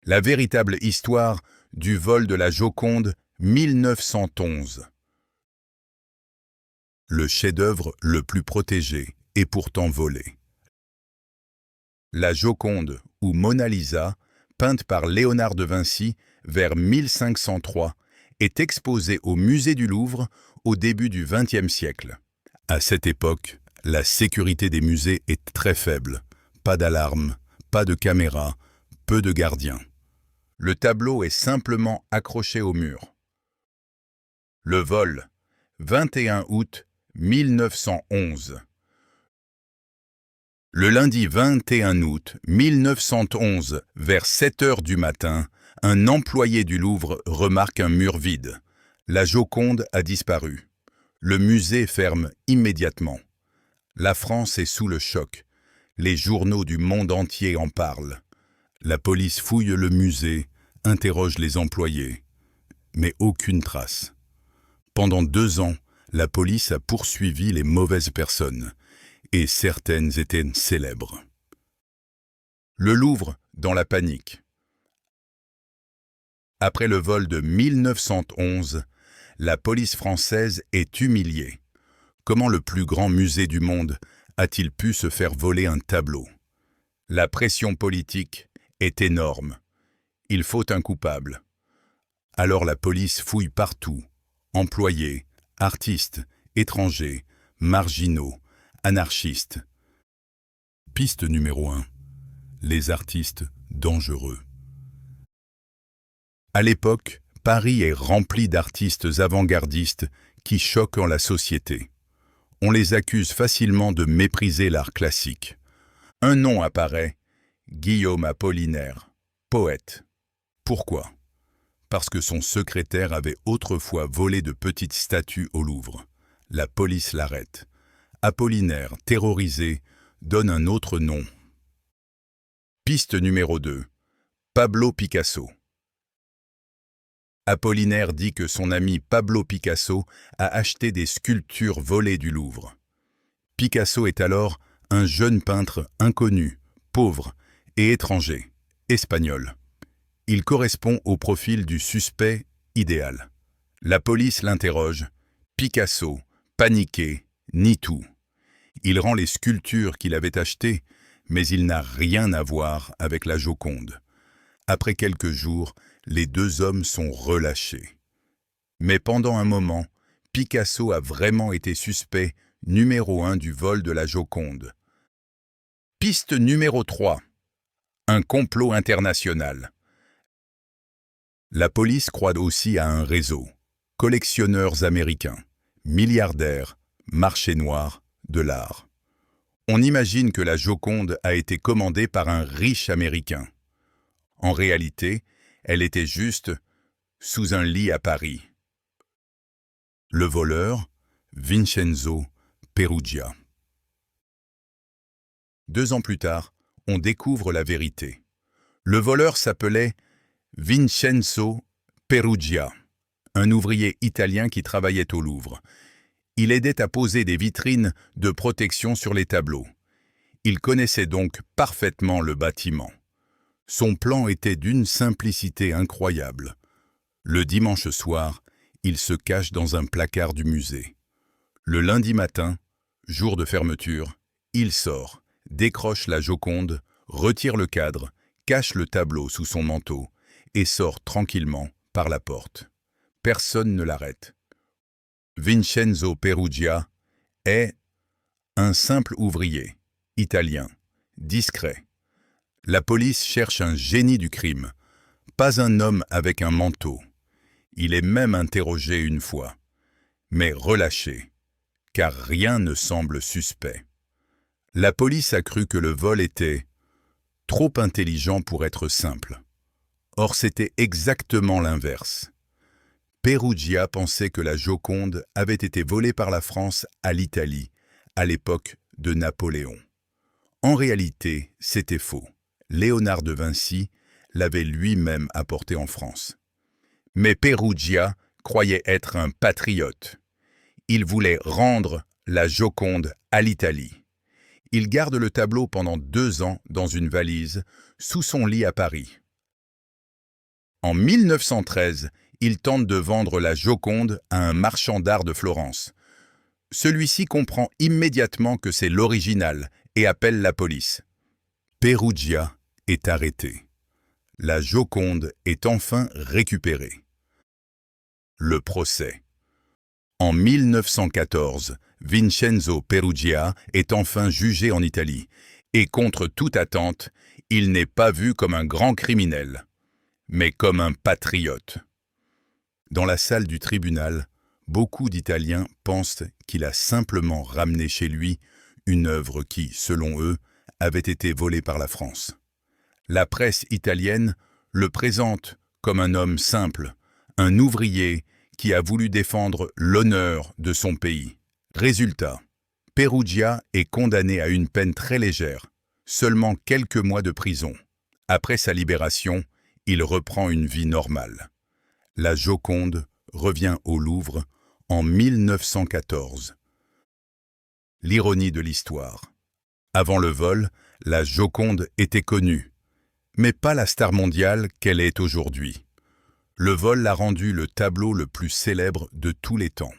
La véritable histoire du vol de la Joconde 1911. Le chef-d'œuvre le plus protégé et pourtant volé. La Joconde, ou Mona Lisa, peinte par Léonard de Vinci vers 1503, est exposée au musée du Louvre au début du XXe siècle. À cette époque, la sécurité des musées est très faible. Pas d'alarme, pas de caméra, peu de gardiens. Le tableau est simplement accroché au mur. Le vol, 21 août 1911. Le lundi 21 août 1911, vers 7 heures du matin, un employé du Louvre remarque un mur vide. La Joconde a disparu. Le musée ferme immédiatement. La France est sous le choc. Les journaux du monde entier en parlent. La police fouille le musée, interroge les employés. Mais aucune trace. Pendant 2 ans, la police a poursuivi les mauvaises personnes, et certaines étaient célèbres. Le Louvre dans la panique. Après le vol de 1911, la police française est humiliée. Comment le plus grand musée du monde a-t-il pu se faire voler un tableau? La pression politique est énorme. Il faut un coupable. Alors la police fouille partout. Employés, artistes, étrangers, marginaux, anarchistes. Piste numéro 1. Les artistes dangereux. À l'époque, Paris est rempli d'artistes avant-gardistes qui choquent la société. On les accuse facilement de mépriser l'art classique. Un nom apparaît, Guillaume Apollinaire, poète. Pourquoi? Parce que son secrétaire avait autrefois volé de petites statues au Louvre. La police l'arrête. Apollinaire, terrorisé, donne un autre nom. Piste numéro 2. Pablo Picasso. Apollinaire dit que son ami Pablo Picasso a acheté des sculptures volées du Louvre. Picasso est alors un jeune peintre inconnu, pauvre et étranger, espagnol. Il correspond au profil du suspect idéal. La police l'interroge. Picasso, paniqué, nie tout. Il rend les sculptures qu'il avait achetées, mais il n'a rien à voir avec la Joconde. Après quelques jours, les 2 hommes sont relâchés. Mais pendant un moment, Picasso a vraiment été suspect numéro 1 du vol de la Joconde. Piste numéro 3. Un complot international. La police croit aussi à un réseau. Collectionneurs américains, milliardaires, marché noir, de l'art. On imagine que la Joconde a été commandée par un riche Américain. En réalité, elle était juste sous un lit à Paris. Le voleur, Vincenzo Perugia. 2 ans plus tard, on découvre la vérité. Le voleur s'appelait Vincenzo Perugia, un ouvrier italien qui travaillait au Louvre. Il aidait à poser des vitrines de protection sur les tableaux. Il connaissait donc parfaitement le bâtiment. Son plan était d'une simplicité incroyable. Le dimanche soir, il se cache dans un placard du musée. Le lundi matin, jour de fermeture, il sort, décroche la Joconde, retire le cadre, cache le tableau sous son manteau et sort tranquillement par la porte. Personne ne l'arrête. Vincenzo Perugia est un simple ouvrier, italien, discret. La police cherche un génie du crime, pas un homme avec un manteau. Il est même interrogé une fois, mais relâché, car rien ne semble suspect. La police a cru que le vol était trop intelligent pour être simple. Or, c'était exactement l'inverse. Perugia pensait que la Joconde avait été volée par la France à l'Italie, à l'époque de Napoléon. En réalité, c'était faux. Léonard de Vinci l'avait lui-même apportée en France. Mais Perugia croyait être un patriote. Il voulait rendre la Joconde à l'Italie. Il garde le tableau pendant 2 ans dans une valise, sous son lit à Paris. En 1913, il tente de vendre la Joconde à un marchand d'art de Florence. Celui-ci comprend immédiatement que c'est l'original et appelle la police. Perugia est arrêté. La Joconde est enfin récupérée. Le procès. En 1914, Vincenzo Perugia est enfin jugé en Italie, et contre toute attente, il n'est pas vu comme un grand criminel, mais comme un patriote. Dans la salle du tribunal, beaucoup d'Italiens pensent qu'il a simplement ramené chez lui une œuvre qui, selon eux, avait été volée par la France. La presse italienne le présente comme un homme simple, un ouvrier qui a voulu défendre l'honneur de son pays. Résultat, Perugia est condamné à une peine très légère, seulement quelques mois de prison. Après sa libération, il reprend une vie normale. La Joconde revient au Louvre en 1914. L'ironie de l'histoire. Avant le vol, la Joconde était connue, mais pas la star mondiale qu'elle est aujourd'hui. Le vol l'a rendu le tableau le plus célèbre de tous les temps.